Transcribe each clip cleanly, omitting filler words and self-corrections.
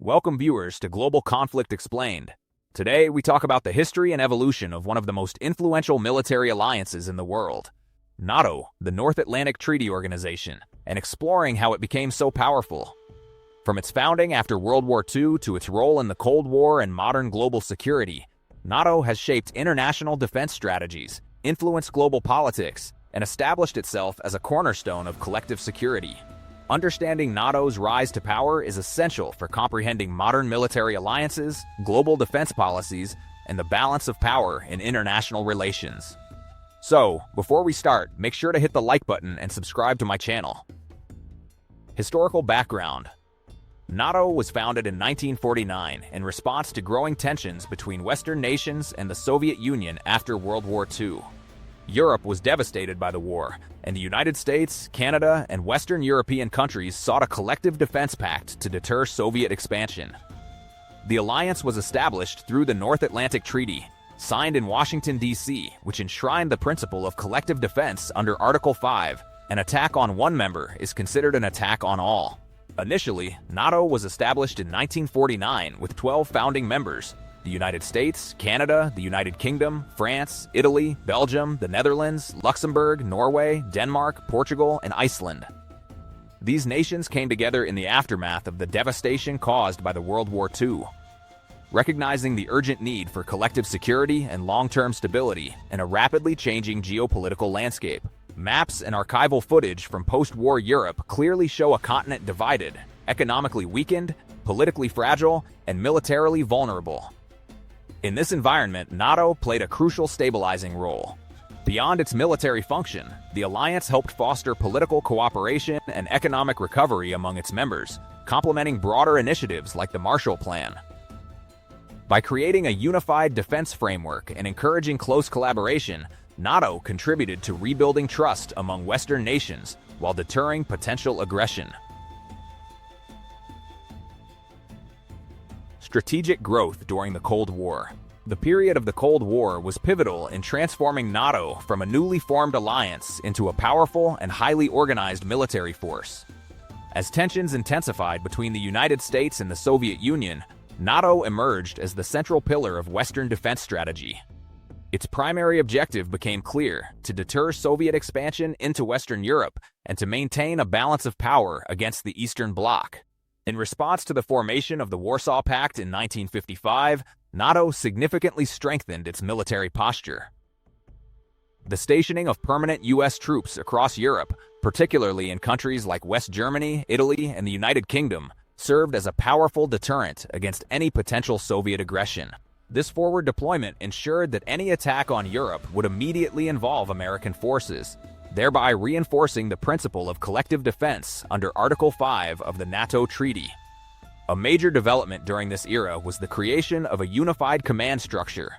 Welcome viewers to Global Conflict Explained. Today we talk about the history and evolution of one of the most influential military alliances in the world, NATO, the North Atlantic Treaty Organization, and exploring how it became so powerful. From its founding after World War II to its role in the Cold War and modern global security, NATO has shaped international defense strategies, influenced global politics, and established itself as a cornerstone of collective security. Understanding NATO's rise to power is essential for comprehending modern military alliances, global defense policies, and the balance of power in international relations. So, before we start, make sure to hit the like button and subscribe to my channel. Historical background. NATO was founded in 1949 in response to growing tensions between Western nations and the Soviet Union after World War II. Europe was devastated by the war, and the United States, Canada, and Western European countries sought a collective defense pact to deter Soviet expansion. The alliance was established through the North Atlantic Treaty, signed in Washington, D.C., which enshrined the principle of collective defense under Article 5. An attack on one member is considered an attack on all. Initially, NATO was established in 1949 with 12 founding members: the United States, Canada, the United Kingdom, France, Italy, Belgium, the Netherlands, Luxembourg, Norway, Denmark, Portugal, and Iceland. These nations came together in the aftermath of the devastation caused by the World War II. Recognizing the urgent need for collective security and long-term stability in a rapidly changing geopolitical landscape, maps and archival footage from post-war Europe clearly show a continent divided, economically weakened, politically fragile, and militarily vulnerable. In this environment, NATO played a crucial stabilizing role. Beyond its military function, the alliance helped foster political cooperation and economic recovery among its members, complementing broader initiatives like the Marshall Plan. By creating a unified defense framework and encouraging close collaboration, NATO contributed to rebuilding trust among Western nations while deterring potential aggression. Strategic growth during the Cold War. The period of the Cold War was pivotal in transforming NATO from a newly formed alliance into a powerful and highly organized military force. As tensions intensified between the United States and the Soviet Union, NATO emerged as the central pillar of Western defense strategy. Its primary objective became clear: to deter Soviet expansion into Western Europe and to maintain a balance of power against the Eastern Bloc. In response to the formation of the Warsaw Pact in 1955, NATO significantly strengthened its military posture. The stationing of permanent U.S. troops across Europe, particularly in countries like West Germany, Italy, and the United Kingdom, served as a powerful deterrent against any potential Soviet aggression. This forward deployment ensured that any attack on Europe would immediately involve American forces, thereby reinforcing the principle of collective defense under Article 5 of the NATO Treaty. A major development during this era was the creation of a unified command structure.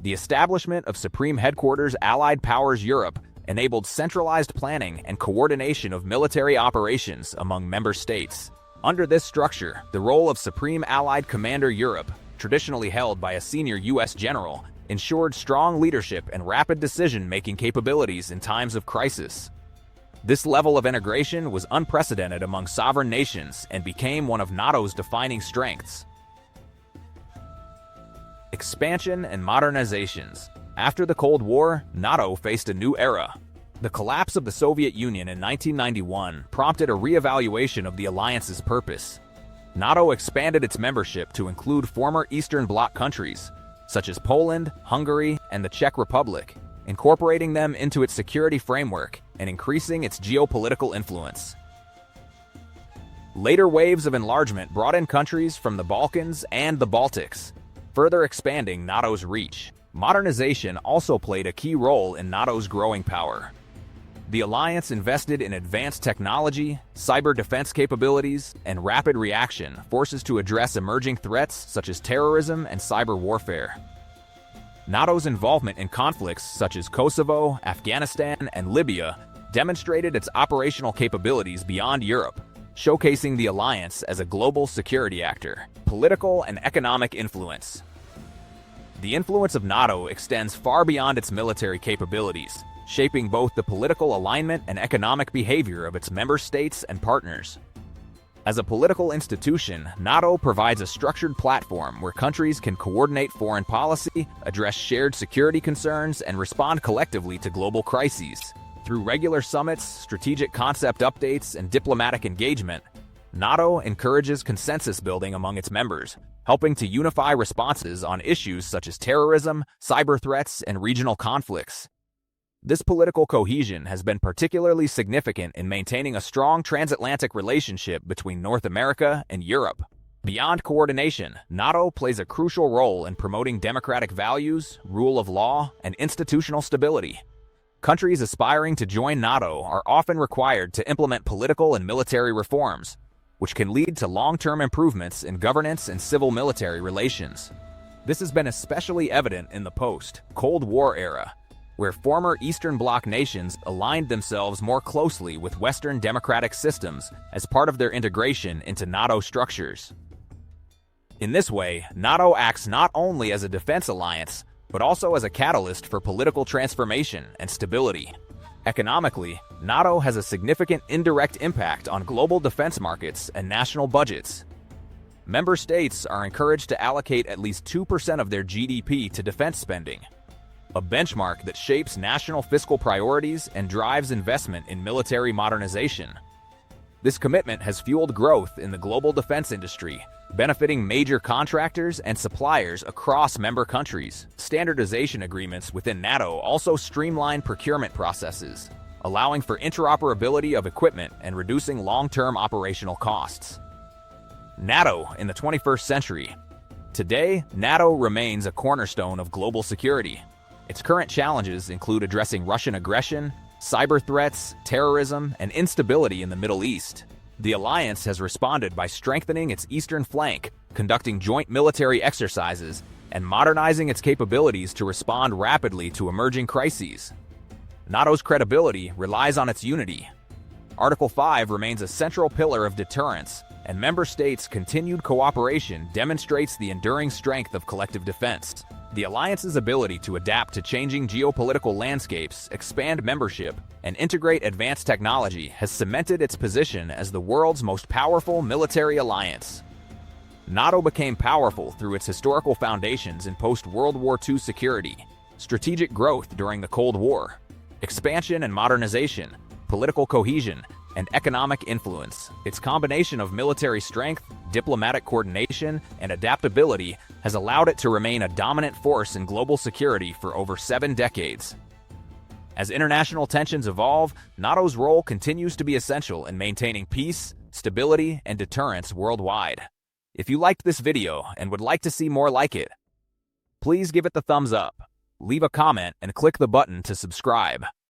The establishment of Supreme Headquarters Allied Powers Europe enabled centralized planning and coordination of military operations among member states. Under this structure, the role of Supreme Allied Commander Europe, traditionally held by a senior U.S. general, ensured strong leadership and rapid decision-making capabilities in times of crisis. This level of integration was unprecedented among sovereign nations and became one of NATO's defining strengths. Expansion and modernizations. After the Cold War, NATO faced a new era. The collapse of the Soviet Union in 1991 prompted a re-evaluation of the alliance's purpose. NATO expanded its membership to include former Eastern Bloc countries, such as Poland, Hungary, and the Czech Republic, incorporating them into its security framework and increasing its geopolitical influence. Later waves of enlargement brought in countries from the Balkans and the Baltics, further expanding NATO's reach. Modernization also played a key role in NATO's growing power. The alliance invested in advanced technology, cyber defense capabilities, and rapid reaction forces to address emerging threats such as terrorism and cyber warfare. NATO's involvement in conflicts such as Kosovo, Afghanistan, and Libya demonstrated its operational capabilities beyond Europe, showcasing the alliance as a global security actor. Political and economic influence. The influence of NATO extends far beyond its military capabilities, shaping both the political alignment and economic behavior of its member states and partners. As a political institution, NATO provides a structured platform where countries can coordinate foreign policy, address shared security concerns, and respond collectively to global crises. Through regular summits, strategic concept updates, and diplomatic engagement, NATO encourages consensus building among its members, helping to unify responses on issues such as terrorism, cyber threats, and regional conflicts. This political cohesion has been particularly significant in maintaining a strong transatlantic relationship between North America and Europe. Beyond coordination, NATO plays a crucial role in promoting democratic values, rule of law, and institutional stability. Countries aspiring to join NATO are often required to implement political and military reforms, which can lead to long-term improvements in governance and civil-military relations. This has been especially evident in the post-Cold War era, where former Eastern Bloc nations aligned themselves more closely with Western democratic systems as part of their integration into NATO structures. In this way, NATO acts not only as a defense alliance, but also as a catalyst for political transformation and stability. Economically, NATO has a significant indirect impact on global defense markets and national budgets. Member states are encouraged to allocate at least 2% of their GDP to defense spending, a benchmark that shapes national fiscal priorities and drives investment in military modernization. This commitment has fueled growth in the global defense industry, benefiting major contractors and suppliers across member countries. Standardization agreements within NATO also streamline procurement processes, allowing for interoperability of equipment and reducing long-term operational costs. NATO in the 21st century. Today, NATO remains a cornerstone of global security. Its current challenges include addressing Russian aggression, cyber threats, terrorism, and instability in the Middle East. The alliance has responded by strengthening its eastern flank, conducting joint military exercises, and modernizing its capabilities to respond rapidly to emerging crises. NATO's credibility relies on its unity. Article 5 remains a central pillar of deterrence, and member states' continued cooperation demonstrates the enduring strength of collective defense. The alliance's ability to adapt to changing geopolitical landscapes, expand membership, and integrate advanced technology has cemented its position as the world's most powerful military alliance. NATO became powerful through its historical foundations in post-World War II security, strategic growth during the Cold War, expansion and modernization, political cohesion, and economic influence. Its combination of military strength, diplomatic coordination, and adaptability has allowed it to remain a dominant force in global security for over 7 decades. As international tensions evolve, NATO's role continues to be essential in maintaining peace, stability, and deterrence worldwide. If you liked this video and would like to see more like it, please give it the thumbs up, leave a comment, and click the button to subscribe.